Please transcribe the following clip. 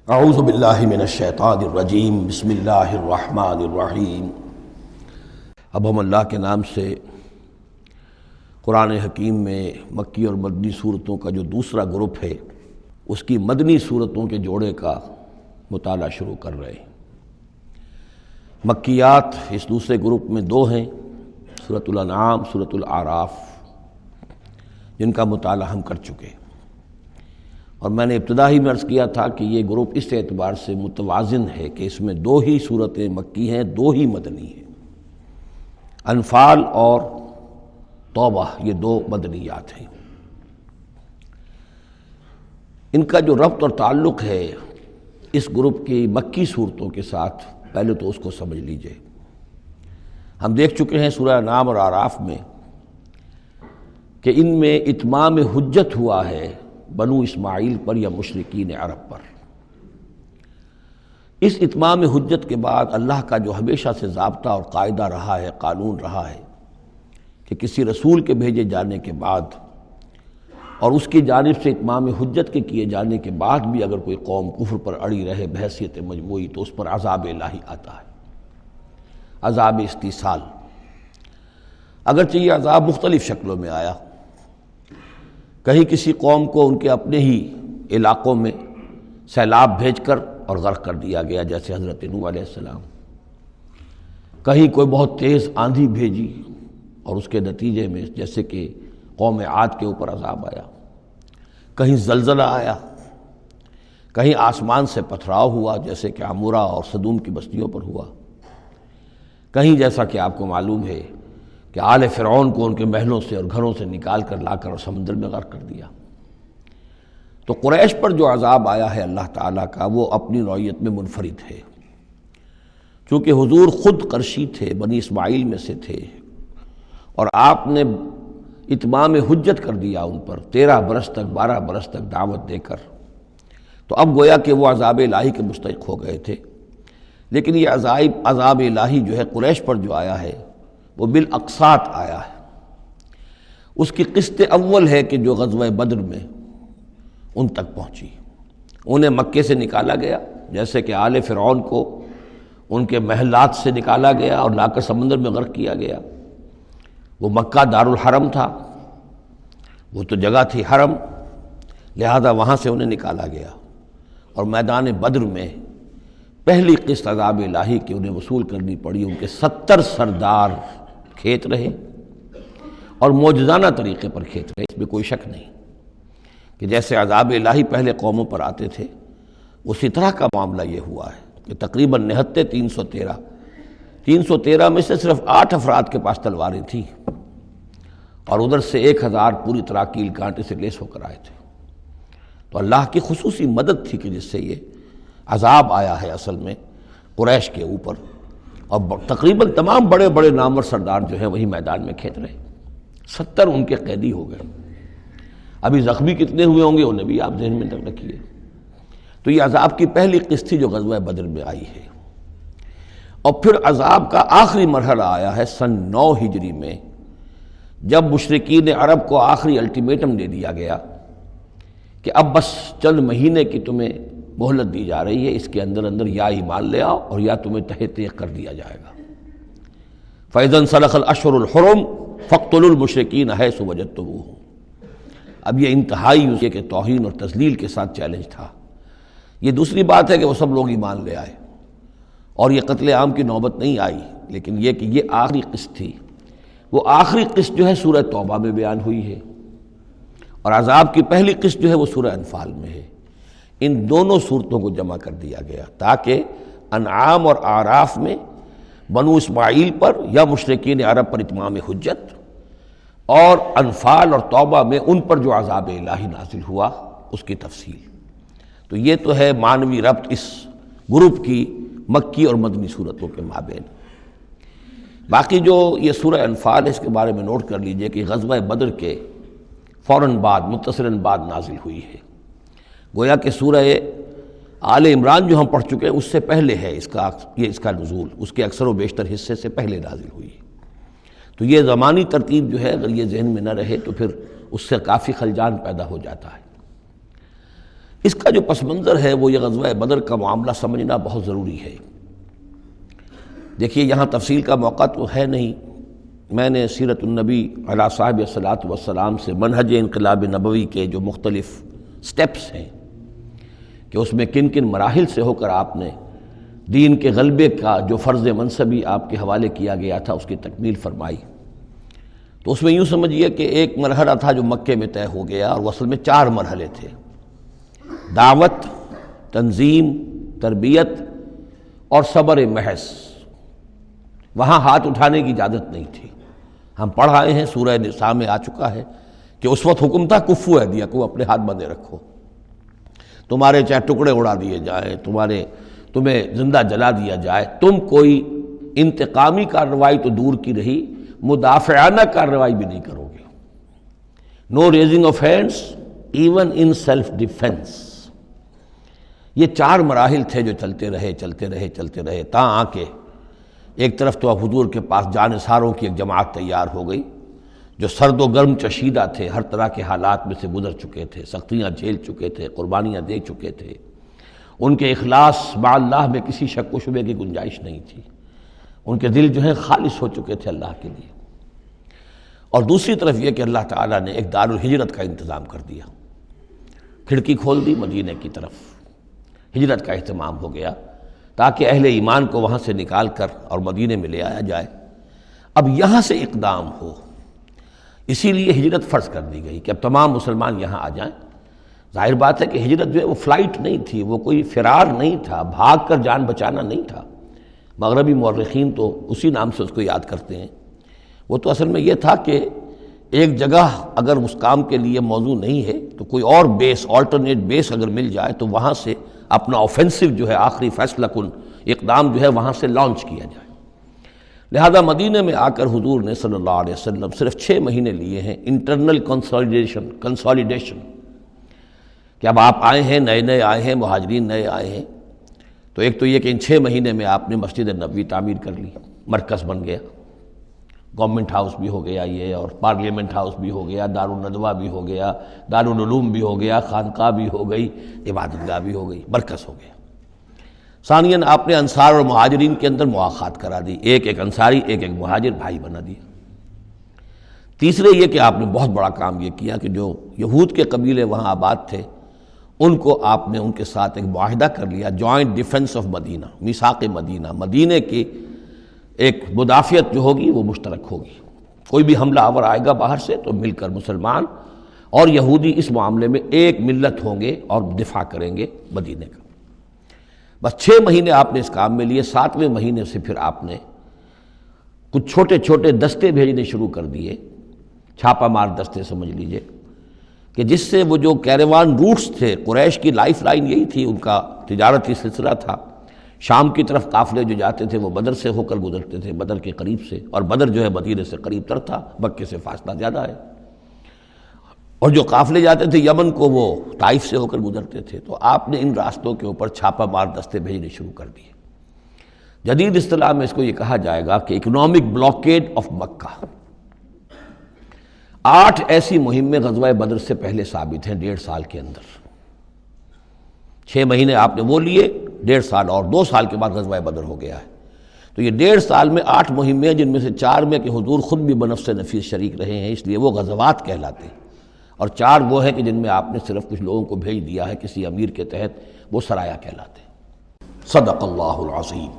اعوذ باللہ من الشیطان الرجیم بسم اللہ الرحمن الرحیم۔ اب ہم اللہ کے نام سے قرآن حکیم میں مکی اور مدنی صورتوں کا جو دوسرا گروپ ہے اس کی مدنی صورتوں کے جوڑے کا مطالعہ شروع کر رہے ہیں۔ مکیات اس دوسرے گروپ میں دو ہیں، سورۃ الانعام، سورۃ الاعراف، جن کا مطالعہ ہم کر چکے، اور میں نے ابتدا ہی میں عرض کیا تھا کہ یہ گروپ اس اعتبار سے متوازن ہے کہ اس میں دو ہی صورتیں مکی ہیں، دو ہی مدنی ہیں۔ انفال اور توبہ یہ دو مدنیات ہیں۔ ان کا جو ربط اور تعلق ہے اس گروپ کی مکی صورتوں کے ساتھ، پہلے تو اس کو سمجھ لیجئے۔ ہم دیکھ چکے ہیں سورہ انعام اور اعراف میں کہ ان میں اتمام حجت ہوا ہے بنو اسماعیل پر یا مشرکین عرب پر۔ اس اتمام حجت کے بعد اللہ کا جو ہمیشہ سے ضابطہ اور قاعدہ رہا ہے، قانون رہا ہے کہ کسی رسول کے بھیجے جانے کے بعد اور اس کی جانب سے اتمام حجت کے کیے جانے کے بعد بھی اگر کوئی قوم کفر پر اڑی رہے بحیثیت مجموعی تو اس پر عذاب الہی آتا ہے، عذاب استیصال۔ اگرچہ یہ عذاب مختلف شکلوں میں آیا، کہیں کسی قوم کو ان کے اپنے ہی علاقوں میں سیلاب بھیج کر اور غرق کر دیا گیا، جیسے حضرت نوح علیہ السلام۔ کہیں کوئی بہت تیز آندھی بھیجی اور اس کے نتیجے میں جیسے کہ قوم عاد کے اوپر عذاب آیا، کہیں زلزلہ آیا، کہیں آسمان سے پتھراؤ ہوا جیسے کہ عمورہ اور صدوم کی بستیوں پر ہوا، کہیں جیسا کہ آپ کو معلوم ہے کہ آل فرعون کو ان کے محلوں سے اور گھروں سے نکال کر لا کر اور سمندر میں غرق کر دیا۔ تو قریش پر جو عذاب آیا ہے اللہ تعالیٰ کا، وہ اپنی نوعیت میں منفرد ہے، چونکہ حضور خود قرشی تھے، بنی اسماعیل میں سے تھے، اور آپ نے اتمام حجت کر دیا ان پر 13 برس تک، 12 برس تک دعوت دے کر۔ تو اب گویا کہ وہ عذاب الہی کے مستحق ہو گئے تھے، لیکن یہ عذاب الہی جو ہے قریش پر جو آیا ہے وہ بالاقساط آیا ہے۔ اس کی قسط اول ہے کہ جو غزوہ بدر میں ان تک پہنچی، انہیں مکے سے نکالا گیا، جیسے کہ آل فرعون کو ان کے محلات سے نکالا گیا اور لا کر سمندر میں غرق کیا گیا۔ وہ مکہ دارالحرم تھا، وہ تو جگہ تھی حرم، لہذا وہاں سے انہیں نکالا گیا، اور میدان بدر میں پہلی قسط عذاب الہی کی انہیں وصول کرنی پڑی۔ ان کے 70 سردار کھیت رہے اور معجزانہ طریقے پر کھیت رہے، اس میں کوئی شک نہیں کہ جیسے عذاب الہی پہلے قوموں پر آتے تھے اسی طرح کا معاملہ یہ ہوا ہے کہ تقریباً نہتے 313 میں سے صرف 8 افراد کے پاس تلواریں تھیں، اور ادھر سے 1000 پوری طرح کیل کانٹے سے لیس ہو کر آئے تھے۔ تو اللہ کی خصوصی مدد تھی کہ جس سے یہ عذاب آیا ہے اصل میں قریش کے اوپر، اور تقریباً تمام بڑے بڑے نامور سردار جو ہیں وہی میدان میں کھیت رہے، 70 ان کے قیدی ہو گئے۔ ابھی زخمی کتنے ہوئے ہوں گے انہیں بھی آپ ذہن میں رکھیے۔ تو یہ عذاب کی پہلی قسط تھی جو غزوہ بدر میں آئی ہے، اور پھر عذاب کا آخری مرحلہ آیا ہے سن 9 ہجری میں، جب مشرکین عرب کو آخری الٹیمیٹم دے دیا گیا کہ اب بس چند مہینے کی تمہیں مہلت دی جا رہی ہے، اس کے اندر اندر یا ایمان لے آؤ اور یا تمہیں تہہ تیغ کر دیا جائے گا۔ فَإِذَا انسَلَخَ الْأَشْهُرُ الْحُرُمُ فَاقْتُلُوا الْمُشْرِكِينَ حَيْثُ وَجَدتُّمُوهُمْ۔ اب یہ انتہائی اس کے توہین اور تذلیل کے ساتھ چیلنج تھا۔ یہ دوسری بات ہے کہ وہ سب لوگ ایمان لے آئے اور یہ قتل عام کی نوبت نہیں آئی، لیکن یہ کہ یہ آخری قسط تھی۔ وہ آخری قسط جو ہے سورہ توبہ میں بیان ہوئی ہے، اور عذاب کی پہلی قسط جو ہے وہ سورہ انفال میں ہے۔ ان دونوں صورتوں کو جمع کر دیا گیا تاکہ انعام اور اعراف میں بنو اسماعیل پر یا مشرکین عرب پر اتمام حجت، اور انفال اور توبہ میں ان پر جو عذاب الہی نازل ہوا اس کی تفصیل۔ تو یہ تو ہے معنوی ربط اس گروپ کی مکی اور مدنی صورتوں کے مابین۔ باقی جو یہ سورہ انفال ہے اس کے بارے میں نوٹ کر لیجئے کہ غزوہ بدر کے فوراً بعد، متصلاً بعد نازل ہوئی ہے۔ گویا کہ سورہ آل عمران جو ہم پڑھ چکے ہیں اس سے پہلے ہے اس کا نزول، اس کے اکثر و بیشتر حصے سے پہلے نازل ہوئی ہے۔ تو یہ زمانی ترتیب جو ہے اگر یہ ذہن میں نہ رہے تو پھر اس سے کافی خلجان پیدا ہو جاتا ہے۔ اس کا جو پس منظر ہے وہ یہ غزوہ بدر کا معاملہ سمجھنا بہت ضروری ہے۔ دیکھیے یہاں تفصیل کا موقع تو ہے نہیں، میں نے سیرت النبی علیہ صاحب الصلاۃ والسلام سے منہج انقلاب نبوی کے جو مختلف سٹیپس ہیں کہ اس میں کن کن مراحل سے ہو کر آپ نے دین کے غلبے کا جو فرض منصبی آپ کے حوالے کیا گیا تھا اس کی تکمیل فرمائی، تو اس میں یوں سمجھیے کہ ایک مرحلہ تھا جو مکے میں طے ہو گیا، اور وہ اصل میں 4 مرحلے تھے: دعوت، تنظیم، تربیت اور صبر محض۔ وہاں ہاتھ اٹھانے کی اجازت نہیں تھی۔ ہم پڑھ آئے ہیں، سورہ نساء میں آ چکا ہے کہ اس وقت حکم تھا کفو ایدیا کو، اپنے ہاتھ بندھے رکھو، تمہارے چاہے ٹکڑے اڑا دیے جائیں، تمہیں زندہ جلا دیا جائے، تم کوئی انتقامی کارروائی تو دور کی رہی، مدافعانہ کارروائی بھی نہیں کرو گے۔ No raising of hands even in self defence. یہ 4 مراحل تھے جو چلتے رہے تاں آ کے ایک طرف تو اب حضور کے پاس جانثاروں کی ایک جماعت تیار ہو گئی جو سرد و گرم چشیدہ تھے، ہر طرح کے حالات میں سے گزر چکے تھے، سختیاں جھیل چکے تھے، قربانیاں دے چکے تھے، ان کے اخلاص مع اللہ میں کسی شک و شبے کی گنجائش نہیں تھی، ان کے دل جو ہیں خالص ہو چکے تھے اللہ کے لیے۔ اور دوسری طرف یہ کہ اللہ تعالیٰ نے ایک دار الہجرت کا انتظام کر دیا، کھڑکی کھول دی مدینہ کی طرف، ہجرت کا اہتمام ہو گیا تاکہ اہل ایمان کو وہاں سے نکال کر اور مدینے میں لے آیا جائے۔ اب یہاں سے اقدام ہو، اسی لیے ہجرت فرض کر دی گئی کہ اب تمام مسلمان یہاں آ جائیں۔ ظاہر بات ہے کہ ہجرت جو ہے وہ فلائٹ نہیں تھی، وہ کوئی فرار نہیں تھا، بھاگ کر جان بچانا نہیں تھا۔ مغربی مورخین تو اسی نام سے اس کو یاد کرتے ہیں۔ وہ تو اصل میں یہ تھا کہ ایک جگہ اگر اس کام کے لیے موضوع نہیں ہے تو کوئی اور بیس، آلٹرنیٹ بیس اگر مل جائے تو وہاں سے اپنا آفینسو جو ہے، آخری فیصلہ کن اقدام جو ہے وہاں سے لانچ کیا جائے۔ لہذا مدینہ میں آ کر حضور نے صلی اللہ علیہ وسلم صرف 6 مہینے لیے ہیں انٹرنل کنسالیڈیشن، کہ اب آپ آئے ہیں، نئے آئے ہیں، مہاجرین نئے آئے ہیں، تو ایک تو یہ کہ ان 6 مہینے میں آپ نے مسجد نبوی تعمیر کر لی، مرکز بن گیا، گورنمنٹ ہاؤس بھی ہو گیا یہ، اور پارلیمنٹ ہاؤس بھی ہو گیا، دارالندوہ بھی ہو گیا، دارالعلوم بھی ہو گیا، خانقاہ بھی ہو گئی، عبادت گاہ بھی ہو گئی، مرکز ہو گیا۔ ثانیاً آپ نے انصار اور مہاجرین کے اندر مواخات کرا دی، ایک انصاری ایک مہاجر بھائی بنا دیا۔ تیسرے یہ کہ آپ نے بہت بڑا کام یہ کیا کہ جو یہود کے قبیلے وہاں آباد تھے ان کو آپ نے ان کے ساتھ ایک معاہدہ کر لیا، جوائنٹ ڈیفنس آف مدینہ، میثاق مدینہ، مدینہ کی ایک مدافعت جو ہوگی وہ مشترک ہوگی، کوئی بھی حملہ آور آئے گا باہر سے تو مل کر مسلمان اور یہودی اس معاملے میں ایک ملت ہوں گے اور دفاع کریں گے مدینہ کا۔ بس 6 مہینے آپ نے اس کام میں لیے، 7ویں مہینے سے پھر آپ نے کچھ چھوٹے چھوٹے دستے بھیجنے شروع کر دیے، چھاپا مار دستے سمجھ لیجئے، کہ جس سے وہ جو کیروان روٹس تھے، قریش کی لائف لائن یہی تھی، ان کا تجارتی سلسلہ تھا، شام کی طرف قافلے جو جاتے تھے وہ بدر سے ہو کر گزرتے تھے، بدر کے قریب سے، اور بدر جو ہے مدینے سے قریب تر تھا، مکے سے فاصلہ زیادہ ہے، اور جو قافلے جاتے تھے یمن کو وہ طائف سے ہو کر گزرتے تھے۔ تو آپ نے ان راستوں کے اوپر چھاپا مار دستے بھیجنے شروع کر دیے۔ جدید اصطلاح میں اس کو یہ کہا جائے گا کہ اکنامک بلاکیڈ آف مکہ۔ 8 ایسی مہمیں غزوہ بدر سے پہلے ثابت ہیں 1.5 سال کے اندر۔ 6 مہینے آپ نے وہ لیے، 1.5 سال اور 2 سال کے بعد غزوہ بدر ہو گیا ہے۔ تو یہ 1.5 سال میں 8 مہمیں، جن میں سے 4 میں کہ حضور خود بھی بنفس نفیس شریک رہے ہیں، اس لیے وہ غزوات کہلاتے ہیں، اور 4 وہ ہیں کہ جن میں آپ نے صرف کچھ لوگوں کو بھیج دیا ہے کسی امیر کے تحت، وہ سرایا کہلاتے ہیں۔ صدق اللہ العظیم۔